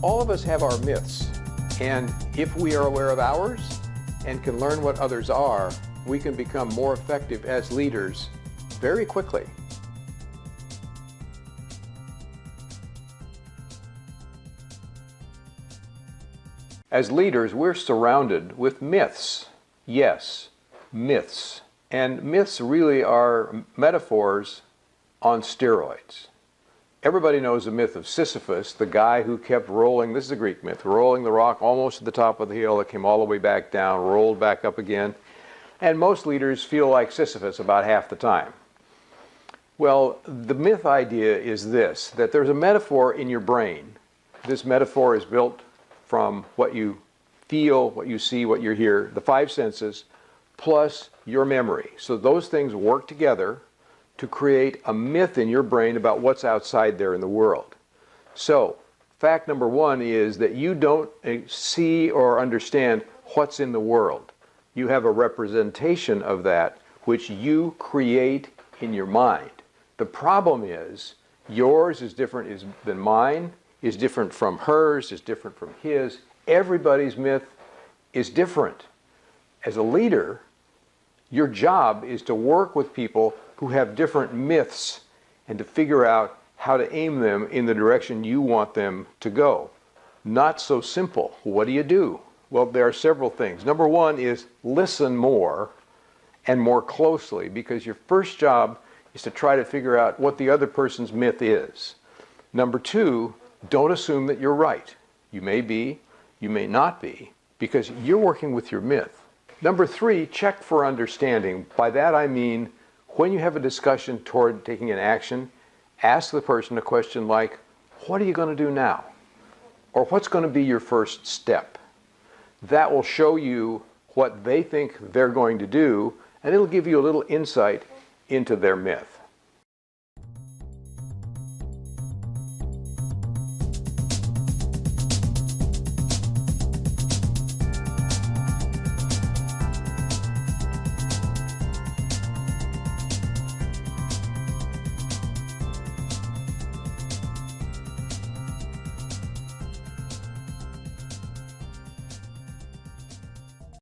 All of us have our myths, and if we are aware of ours and can learn what others are, we can become more effective as leaders very quickly. As leaders, we're surrounded with myths. Yes, myths. And myths really are metaphors on steroids. Everybody knows the myth of Sisyphus, the guy who kept rolling, this is a Greek myth, rolling the rock almost to the top of the hill. It came all the way back down, rolled back up again. And most leaders feel like Sisyphus about half the time. Well, the myth idea is this, that there's a metaphor in your brain. This metaphor is built from what you feel, what you see, what you hear, the five senses, plus your memory. So those things work together to create a myth in your brain about what's outside there in the world. So, fact number one is that you don't see or understand what's in the world. You have a representation of that which you create in your mind. The problem is, yours is different than mine, is different from hers, is different from his. Everybody's myth is different. As a leader, your job is to work with people who have different myths and to figure out how to aim them in the direction you want them to go. Not so simple. What do you do? Well, there are several things. Number one is listen more and more closely, because your first job is to try to figure out what the other person's myth is. Number two, don't assume that you're right. You may be, you may not be, because you're working with your myth. Number three, check for understanding. By that I mean, when you have a discussion toward taking an action, ask the person a question like, what are you going to do now? Or what's going to be your first step? That will show you what they think they're going to do, and it'll give you a little insight into their myth.